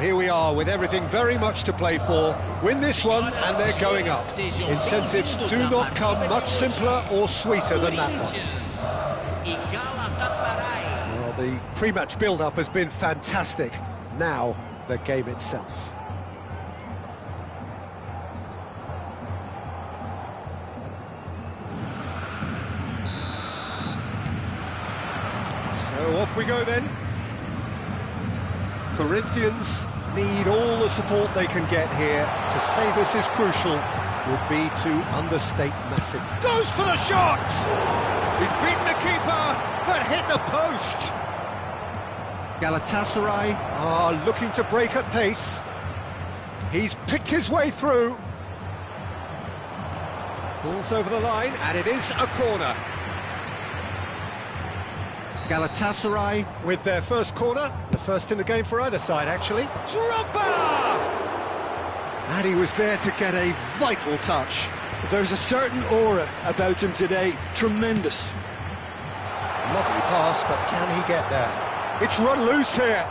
here we are with everything very much to play for. Win this one and they're going up. Incentives do not come much simpler or sweeter than that one. Well, the pre-match build-up has been fantastic. Now, the game itself. So off we go then. Corinthians need all the support they can get here. To say this is crucial would be to understate massive. Goes for the shot! He's beaten the keeper, but hit the post. Galatasaray are looking to break at pace. He's picked his way through. Ball's over the line, and it is a corner. Galatasaray with their first corner, the first in the game for either side, actually. Drogba! And he was there to get a vital touch. There's a certain aura about him today, tremendous. Lovely pass, but can he get there? It's run loose here.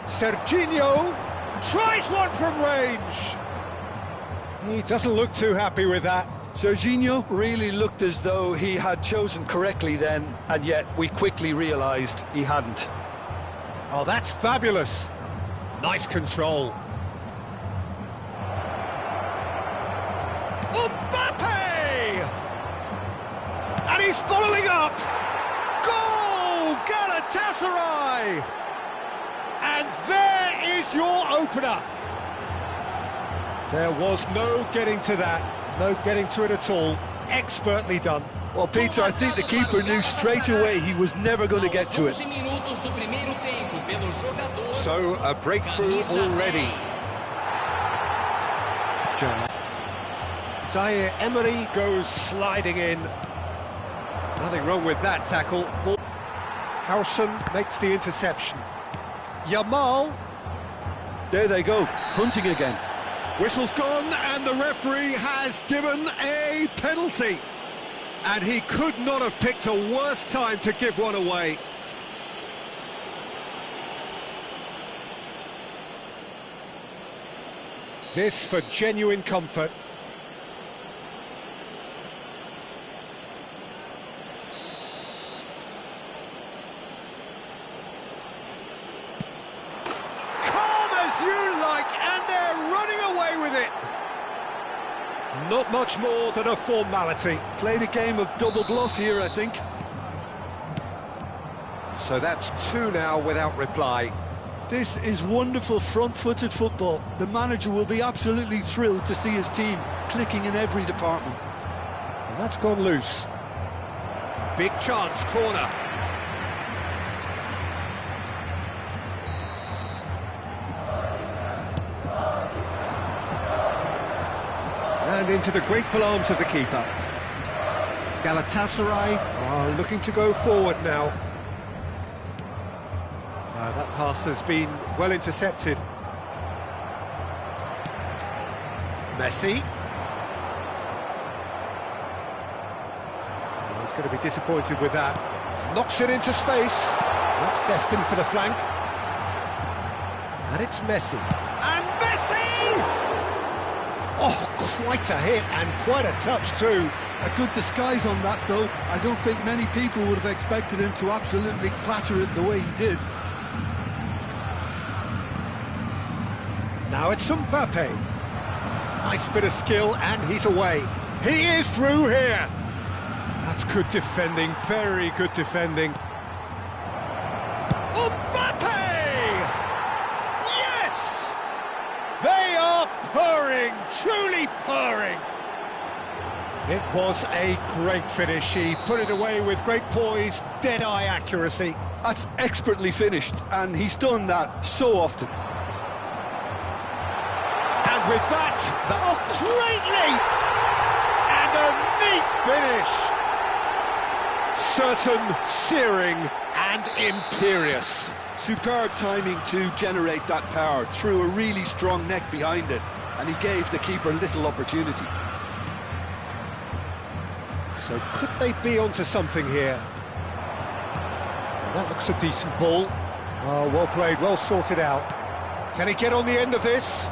Serginho tries one from range. He doesn't look too happy with that. Serginho really looked as though he had chosen correctly then, and yet we quickly realised he hadn't. Oh, that's fabulous. Nice control. Mbappe! And he's following up. Goal! Galatasaray! And there is your opener. There was no getting to that. No getting to it at all. Expertly done. Well, Peter, I think the keeper knew straight away he was never going to get to it. So, a breakthrough already. Zaire Emery goes sliding in. Nothing wrong with that tackle. Howson makes the interception. Yamal. There they go, hunting again. Whistle's gone, and the referee has given a penalty. And he could not have picked a worse time to give one away. This for genuine comfort. Not much more than a formality. Played a game of double bluff here, I think. So that's two now without reply. This is wonderful front-footed football. The manager will be absolutely thrilled to see his team clicking in every department. And that's gone loose. Big chance, corner. And into the grateful arms of the keeper. Galatasaray are looking to go forward now. That pass has been well intercepted. Messi. He's going to be disappointed with that. Knocks it into space. That's destined for the flank. And it's Messi. And Messi! Oh, quite a hit and quite a touch too. A good disguise on that though. I don't think many people would have expected him to absolutely clatter it the way he did. Now it's Mbappe. Nice bit of skill and he's away. He is through here. That's good defending, very good defending. Mbappe! Yes! They are purring, truly purring. It was a great finish. He put it away with great poise, dead-eye accuracy. That's expertly finished, and he's done that so often. And with that, great leap! And a neat finish. Certain, searing, and imperious. Superb timing to generate that power through a really strong neck behind it, and he gave the keeper little opportunity. So could they be onto something here? Well, that looks a decent ball. Oh, well played, well sorted out. Can he get on the end of this?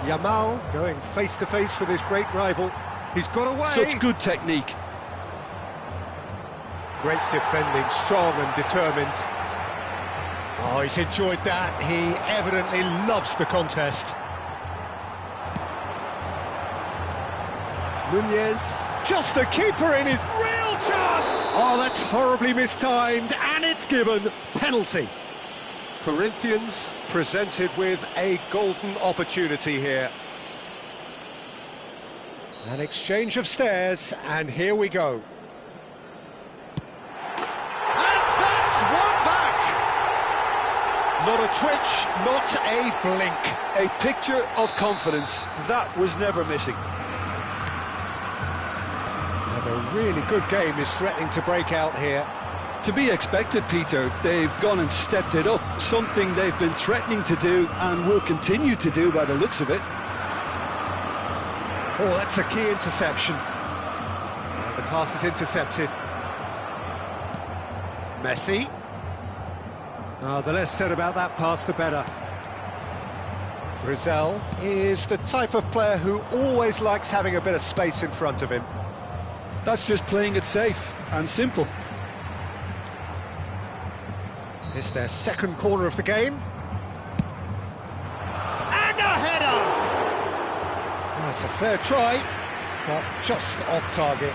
Yamal going face-to-face with his great rival. He's got away. Such good technique. Great defending, strong and determined. Oh, he's enjoyed that. He evidently loves the contest. Nunez, just the keeper in his real chance! Oh, that's horribly mistimed, and it's given. Penalty. Corinthians presented with a golden opportunity here. An exchange of stares, and here we go. And that's one back! Not a twitch, not a blink. A picture of confidence. That was never missing. And a really good game is threatening to break out here. To be expected, Peter. They've gone and stepped it up, something they've been threatening to do and will continue to do by the looks of it. Oh, that's a key interception. And the pass is intercepted. Messi. Oh, the less said about that pass, the better. Rizal is the type of player who always likes having a bit of space in front of him. That's just playing it safe and simple. It's their second corner of the game. And a header! That's a fair try, but just off target.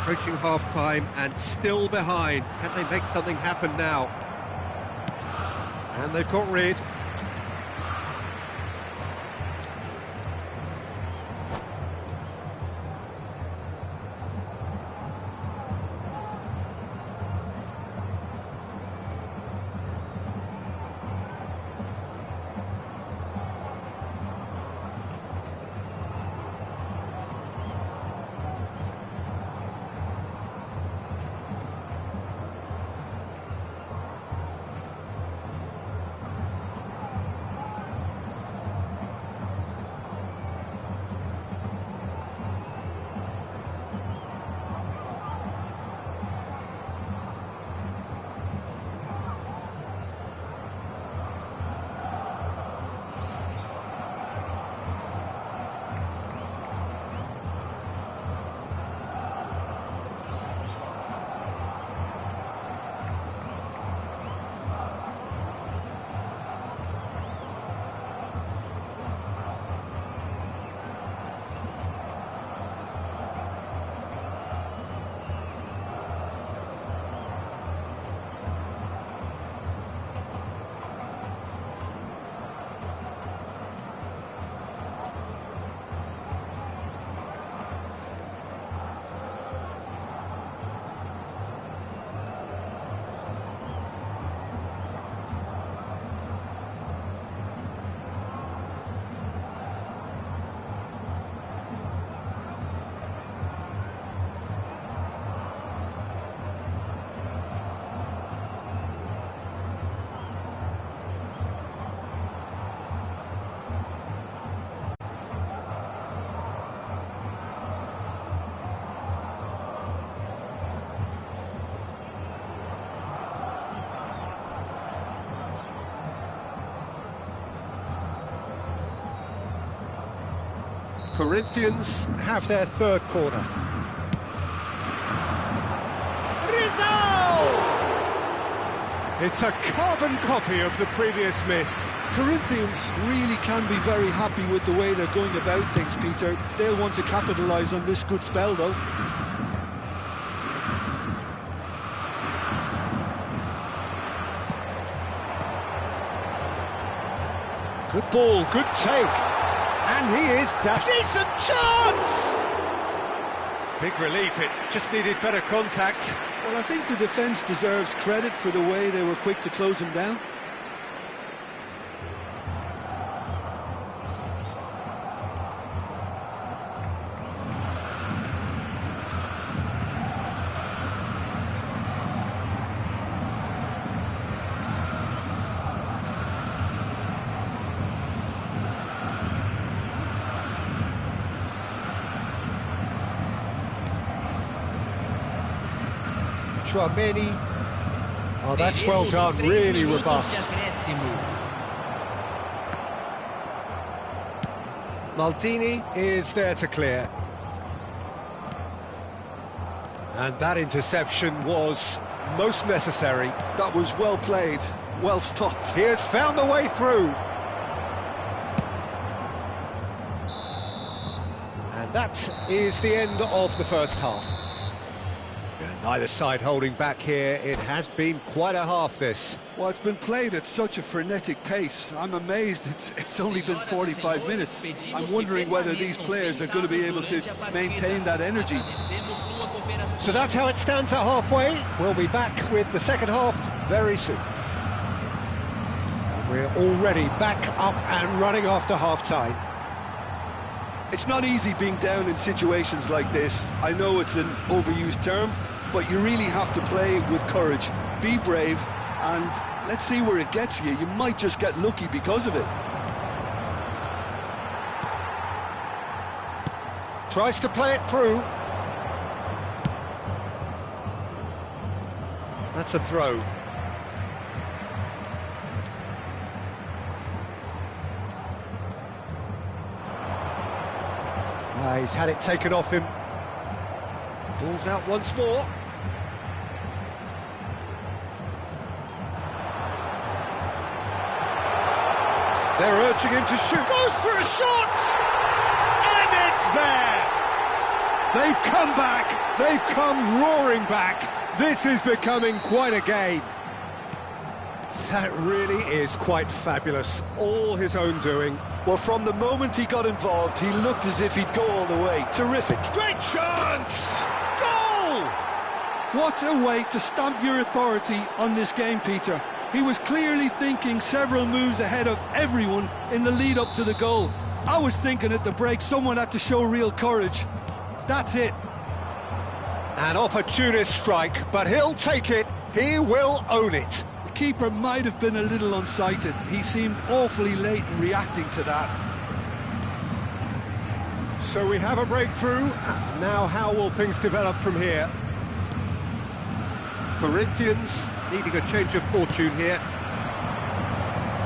Approaching half-time and still behind. Can they make something happen now? And they've got rid. Corinthians have their third corner. Rizal! It's a carbon copy of the previous miss. Corinthians really can be very happy with the way they're going about things, Peter. They'll want to capitalise on this good spell, though. Good ball, good take. And he is dashed. Decent chance! Big relief, it just needed better contact. Well, I think the defence deserves credit for the way they were quick to close him down. Chouameni. Oh, that's well done, really robust. Maldini is there to clear. And that interception was most necessary. That was well played, well stopped. He has found the way through. And that is the end of the first half. Neither side holding back here. It has been quite a half, this. Well, it's been played at such a frenetic pace. I'm amazed it's only been 45 minutes. I'm wondering whether these players are going to be able to maintain that energy. So that's how it stands at halfway. We'll be back with the second half very soon. And we're already back up and running after half-time. It's not easy being down in situations like this. I know it's an overused term, but you really have to play with courage. Be brave, and let's see where it gets you. You might just get lucky because of it. Tries to play it through. That's a throw. He's had it taken off him. Ball's out once more. They're urging him to shoot. Goes for a shot! And it's there! They've come back. They've come roaring back. This is becoming quite a game. That really is quite fabulous. All his own doing. Well, from the moment he got involved, he looked as if he'd go all the way. Terrific. Great chance! Goal! What a way to stamp your authority on this game, Peter. He was clearly thinking several moves ahead of everyone in the lead up to the goal. I was thinking at the break someone had to show real courage. That's it. An opportunist strike, but he'll take it. He will own it. The keeper might have been a little unsighted. He seemed awfully late in reacting to that. So we have a breakthrough. Now how will things develop from here? Corinthians needing a change of fortune here.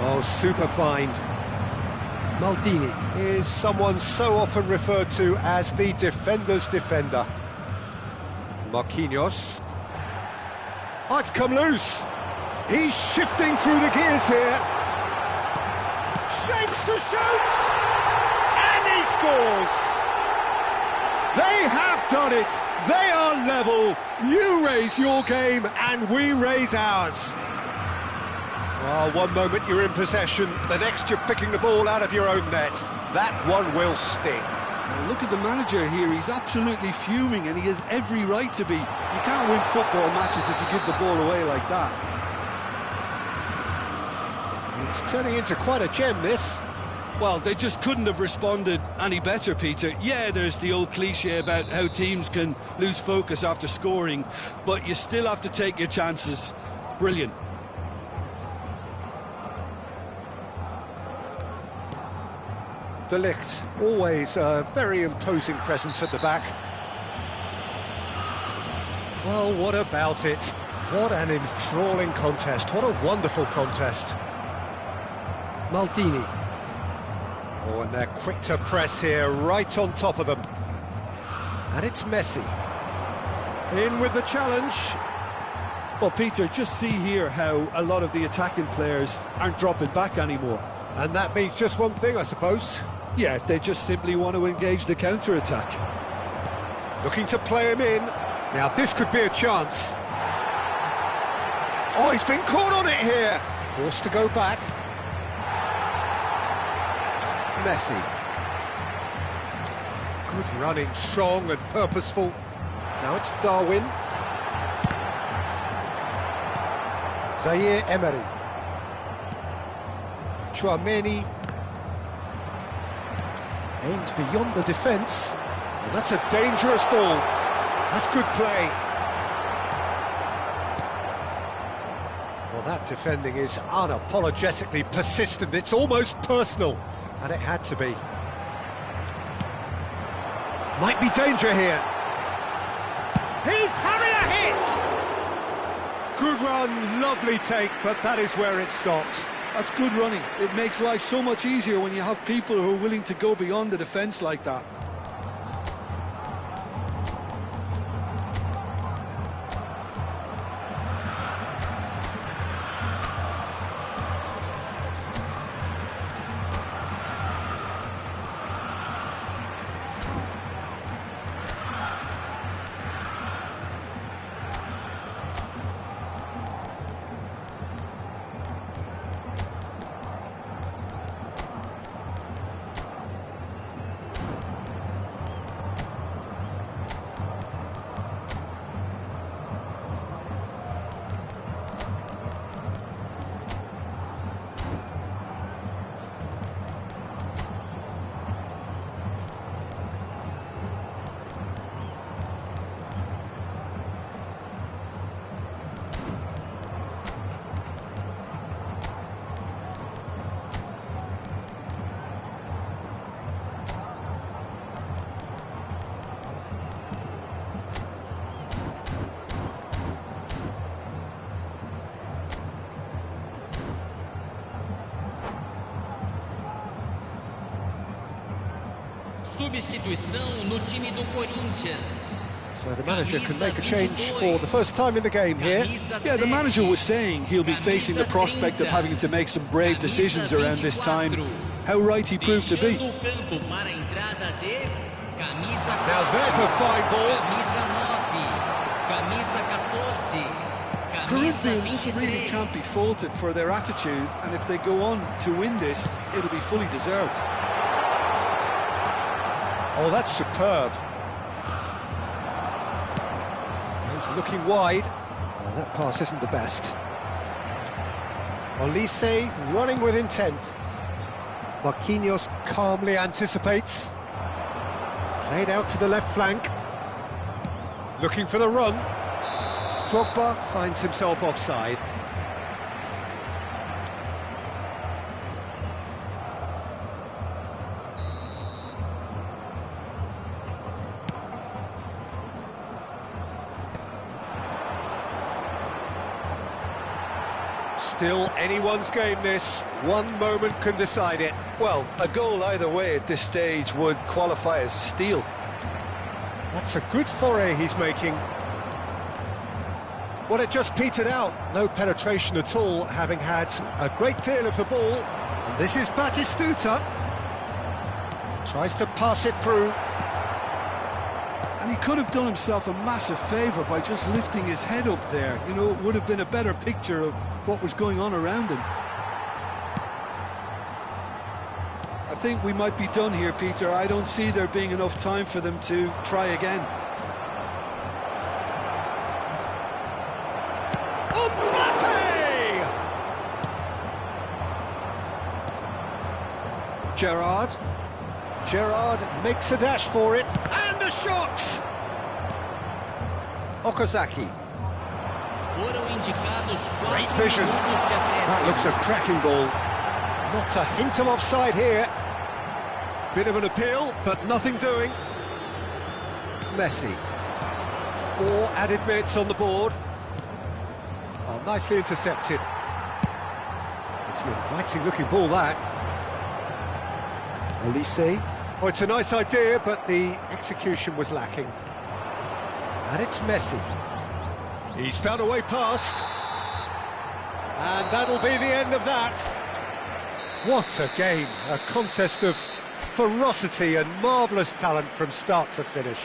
Oh, super find. Maldini is someone so often referred to as the defender's defender. Marquinhos. Oh, it's come loose. He's shifting through the gears here. Shapes to shoot! And he scores! They have done it! They are level! You raise your game and we raise ours. Well, one moment you're in possession, the next you're picking the ball out of your own net. That one will sting. Well, look at the manager here, he's absolutely fuming and he has every right to be. You can't win football matches if you give the ball away like that. It's turning into quite a gem, this. Well, they just couldn't have responded any better, Peter. Yeah, there's the old cliche about how teams can lose focus after scoring, but you still have to take your chances. Brilliant. De Ligt, always a very imposing presence at the back. Well, what about it? What an enthralling contest. What a wonderful contest. Maldini. Oh, and they're quick to press here, right on top of them. And it's Messi. In with the challenge. Well, Peter, just see here how a lot of the attacking players aren't dropping back anymore. And that means just one thing, I suppose. Yeah, they just simply want to engage the counter-attack. Looking to play him in. Now, this could be a chance. Oh, he's been caught on it here. Forced to go back. Messi. Good running, strong and purposeful. Now it's Darwin. Zaire Emery. Chouameni. Aims beyond the defence. And that's a dangerous ball. That's good play. Well, that defending is unapologetically persistent. It's almost personal. And it had to be. Might be danger here. He's having a hit! Good run, lovely take, but that is where it stops. That's good running. It makes life so much easier when you have people who are willing to go beyond the defence like that. Substituição no time do Corinthians. So the manager can make a change for the first time in the game here. Yeah, the manager was saying he'll be facing the prospect of having to make some brave decisions around this time. How right he proved to be. Now there's a fine ball. Corinthians really can't be faulted for their attitude, and if they go on to win this, it'll be fully deserved. Oh, that's superb. He's looking wide. Oh, that pass isn't the best. Olise running with intent. Marquinhos calmly anticipates. Played out to the left flank. Looking for the run. Drogba finds himself offside. Still anyone's game this. One moment can decide it. Well, a goal either way at this stage would qualify as a steal. That's a good foray he's making. Well, it just petered out. No penetration at all, having had a great deal of the ball. And this is Batistuta. Tries to pass it through. And he could have done himself a massive favour by just lifting his head up there. You know, it would have been a better picture of what was going on around him. I think we might be done here, Peter. I don't see there being enough time for them to try again. Mbappe! Gerrard makes a dash for it, and a shot! Okazaki. Great vision. That looks a cracking ball. Not a hint of offside here. Bit of an appeal, but nothing doing. Messi. 4 added minutes on the board. Oh, nicely intercepted. It's an inviting-looking ball, that. Olise. Oh, it's a nice idea, but the execution was lacking. And it's Messi. He's found a way past. And that'll be the end of that. What a game. A contest of ferocity and marvellous talent from start to finish.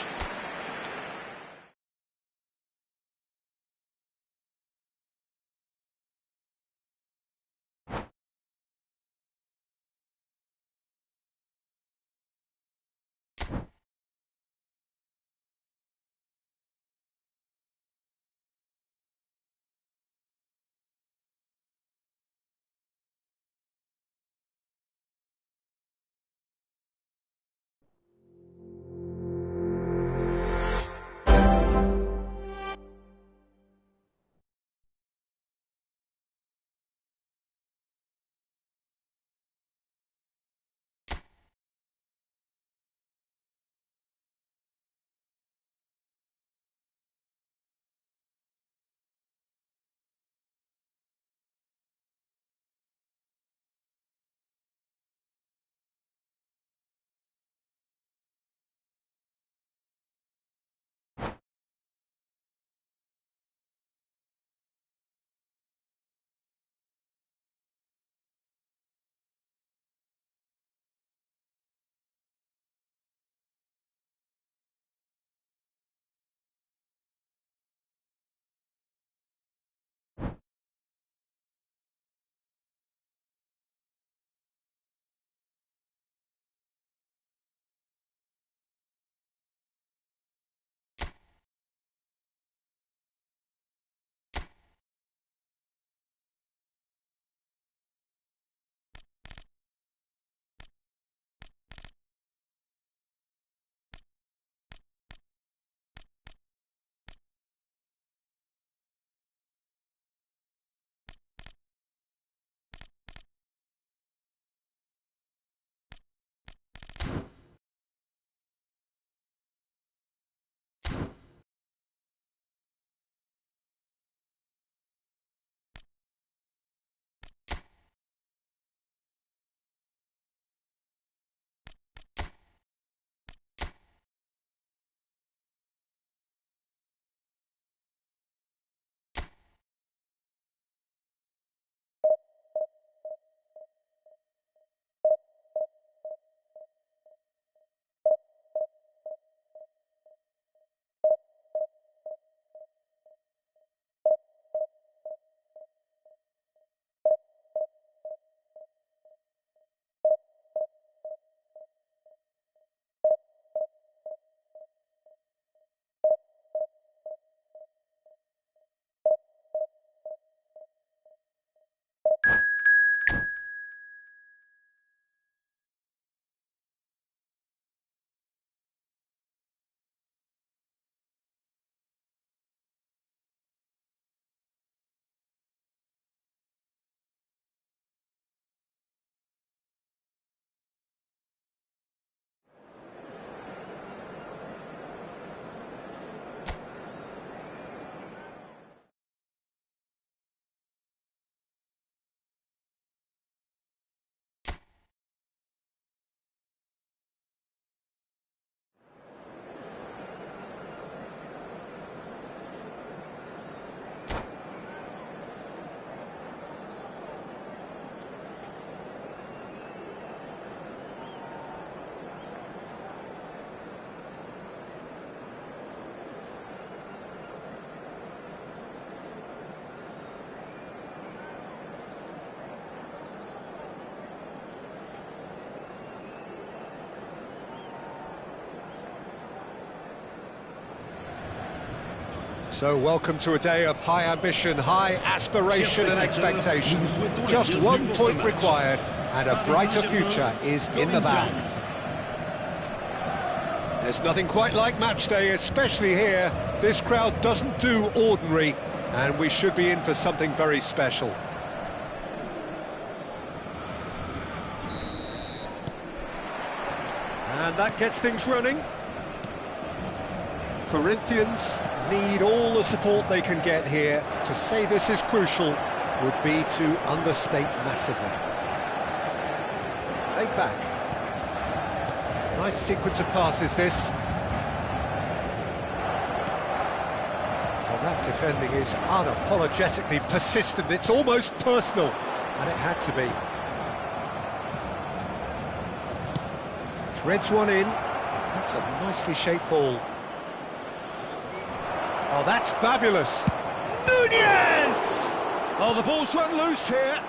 So welcome to a day of high ambition, high aspiration and expectation. Just 1 point required and a brighter future is in the bag. There's nothing quite like match day, especially here. This crowd doesn't do ordinary and we should be in for something very special. And that gets things running. Corinthians need all the support they can get here. To say this is crucial would be to understate massively. Played back. Nice sequence of passes, this. Well, that defending is unapologetically persistent. It's almost personal, and it had to be. Threads one in. That's a nicely shaped ball. Oh, that's fabulous. Nunez! Oh, the ball's run loose here.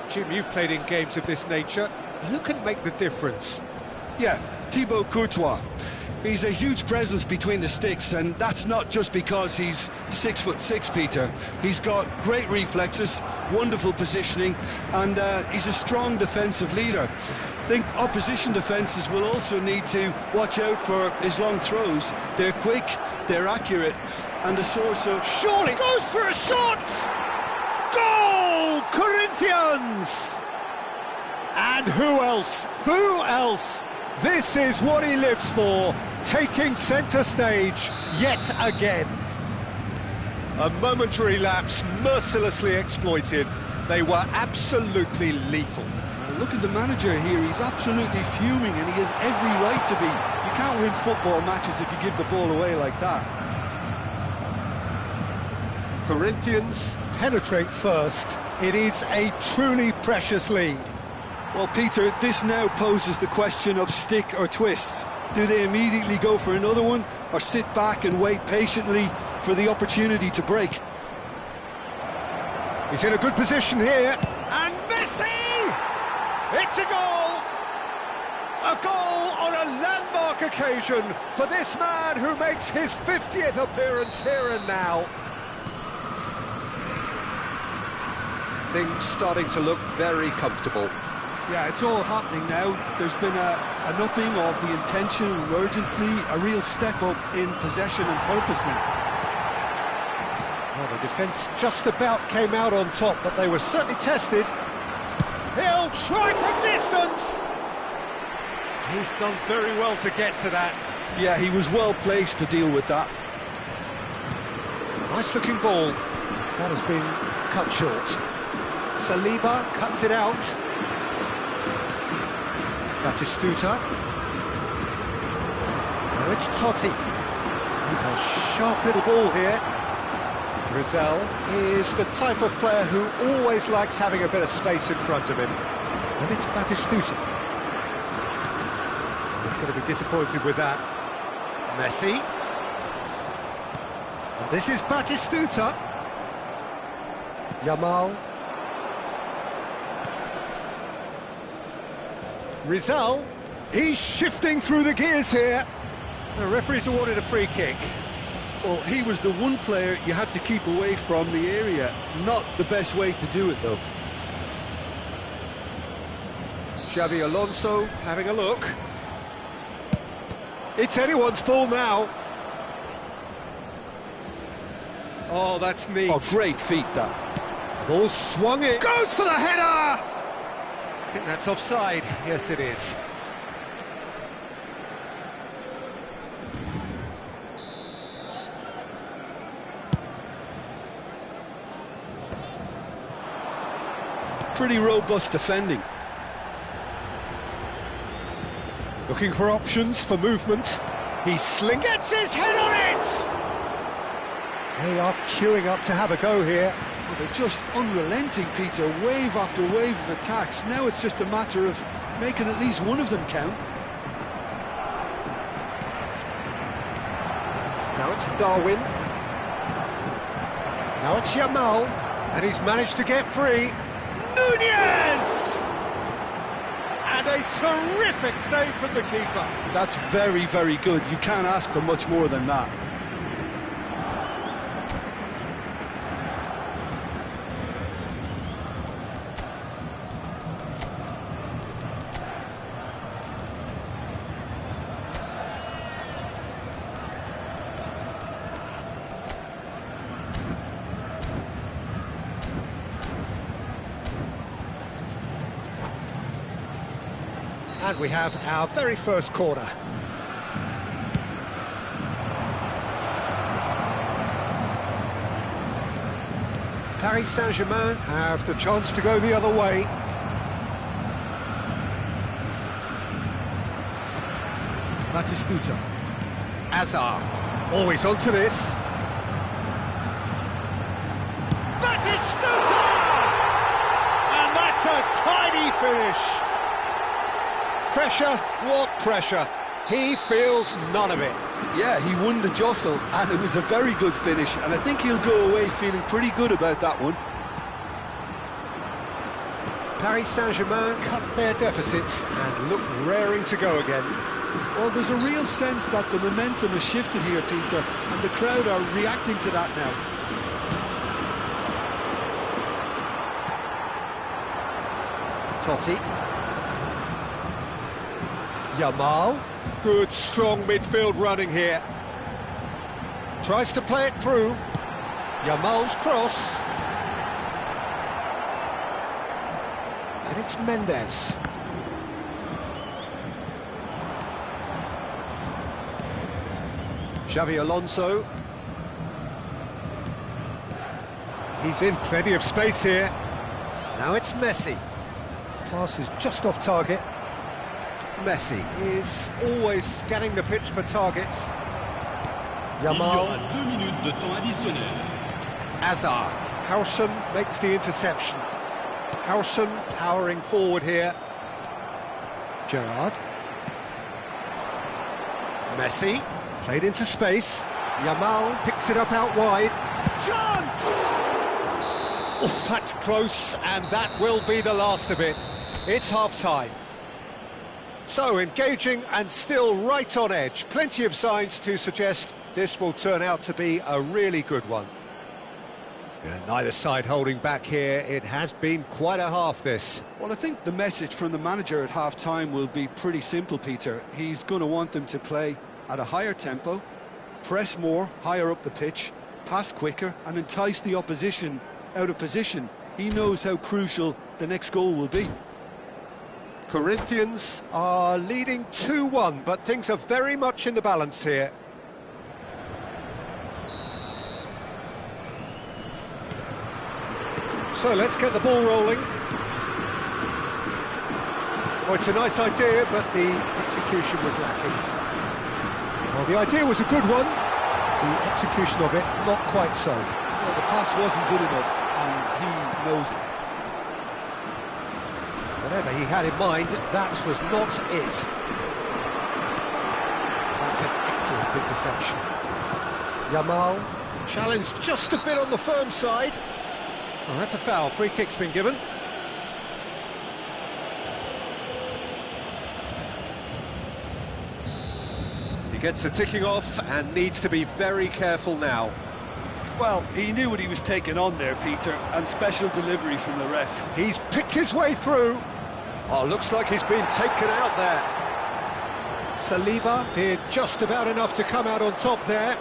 Jim, you've played in games of this nature. Who can make the difference? Yeah, Thibaut Courtois. He's a huge presence between the sticks, and that's not just because he's 6'6", Peter. He's got great reflexes, wonderful positioning, and he's a strong defensive leader. I think opposition defences will also need to watch out for his long throws. They're quick, they're accurate, and a source of... Surely goes for a shot! Goal! Corinthians! And who else? Who else? This is what he lives for, taking centre stage yet again. A momentary lapse mercilessly exploited. They were absolutely lethal. Look at the manager here, he's absolutely fuming and he has every right to be. You can't win football matches if you give the ball away like that. Corinthians penetrate first. It is a truly precious lead. Well, Peter, this now poses the question of stick or twist. Do they immediately go for another one or sit back and wait patiently for the opportunity to break? He's in a good position here. And Messi! It's a goal! A goal on a landmark occasion for this man who makes his 50th appearance here and now. Things starting to look very comfortable. Yeah, it's all happening now. There's been an upping of the intention and urgency, a real step up in possession and purpose now. Well, the defence just about came out on top, but they were certainly tested. He'll try from distance! He's done very well to get to that. Yeah, he was well placed to deal with that. Nice looking ball. That has been cut short. Saliba cuts it out. Batistuta. Now it's Totti. He's a sharp little ball here. Rizal is the type of player who always likes having a bit of space in front of him. And it's Batistuta. He's going to be disappointed with that. Messi. And this is Batistuta. Yamal. Rizal. He's shifting through the gears here. The referee's awarded a free kick. Well, he was the one player you had to keep away from the area. Not the best way to do it, though. Xabi Alonso having a look. It's anyone's ball now. Oh, that's neat. Oh, great feat, that. Ball swung in. Goes for the header! I think that's offside. Yes, it is. Pretty robust defending. Looking for options for movement. He gets his head on it! They are queuing up to have a go here. Well, they're just unrelenting, Peter. Wave after wave of attacks. Now it's just a matter of making at least one of them count. Now it's Darwin. Now it's Yamal. And he's managed to get free. Nunez! And a terrific save from the keeper. That's very, very good. You can't ask for much more than that. And we have our very first corner. Paris Saint-Germain have the chance to go the other way. Batistuta. Hazard. Always onto this. Batistuta! And that's a tiny finish. Pressure, what pressure? He feels none of it. Yeah, he won the jostle, and it was a very good finish, and I think he'll go away feeling pretty good about that one. Paris Saint-Germain cut their deficits and look raring to go again. Well, there's a real sense that the momentum has shifted here, Peter, and the crowd are reacting to that now. Totti. Yamal. Good, strong midfield running here. Tries to play it through. Yamal's cross. And it's Mendes. Xavi Alonso. He's in plenty of space here. Now it's Messi. Pass is just off target. Messi is always scanning the pitch for targets. Yamal. Hazard. Howson makes the interception. Howson powering forward here. Gerrard. Messi. Played into space. Yamal picks it up out wide. Chance! Oh, that's close, and that will be the last of it. It's half-time. So, engaging and still right on edge. Plenty of signs to suggest this will turn out to be a really good one. And neither side holding back here. It has been quite a half, this. Well, I think the message from the manager at half-time will be pretty simple, Peter. He's going to want them to play at a higher tempo, press more, higher up the pitch, pass quicker, and entice the opposition out of position. He knows how crucial the next goal will be. Corinthians are leading 2-1, but things are very much in the balance here. So let's get the ball rolling. Oh, it's a nice idea, but the execution was lacking. Well, the idea was a good one. The execution of it, not quite so. Well, the pass wasn't good enough, and he knows it. Whatever he had in mind, that was not it. That's an excellent interception. Yamal, challenged just a bit on the firm side. Oh, that's a foul. Free kick's been given. He gets the ticking off and needs to be very careful now. Well, he knew what he was taking on there, Peter, and special delivery from the ref. He's picked his way through. Oh, looks like he's been taken out there. Saliba did just about enough to come out on top there.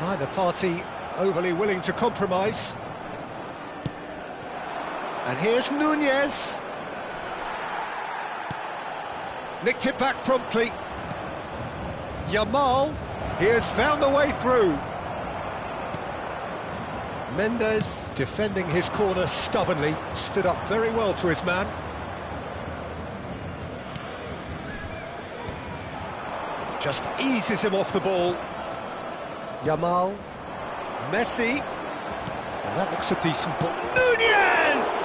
Neither party overly willing to compromise. And here's Nunez. Nicked it back promptly. Yamal, he has found the way through. Mendes, defending his corner stubbornly, stood up very well to his man. Just eases him off the ball. Yamal, Messi. Well, that looks a decent ball. Nunez!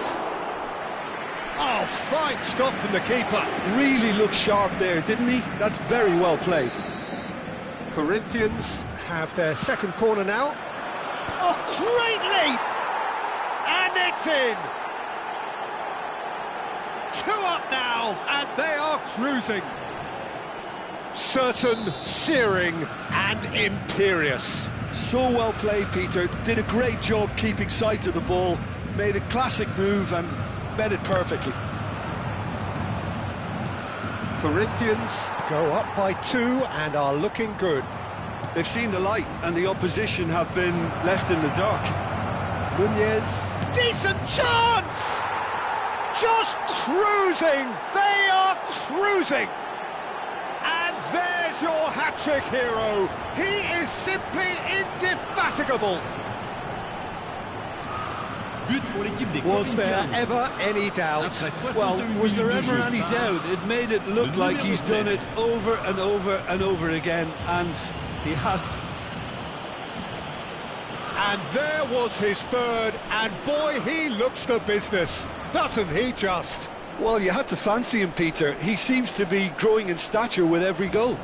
Oh, fine stop from the keeper. Really looked sharp there, didn't he? That's very well played. Corinthians have their second corner now. Oh, great leap! And it's in! 2 up now, and they are cruising. Certain, searing, and imperious. So well played, Peter. Did a great job keeping sight of the ball. Made a classic move and met it perfectly. Corinthians go up by 2 and are looking good. They've seen the light and the opposition have been left in the dark. Nunez, decent chance! Just cruising! They are cruising. And there's your hat-trick hero. He is simply indefatigable. Was there ever any doubt? Well, was there ever any doubt? It made it look like he's done it over and over and over again, and he has. And there was his third, and boy, he looks the business, doesn't he just? Well, you had to fancy him, Peter. He seems to be growing in stature with every goal.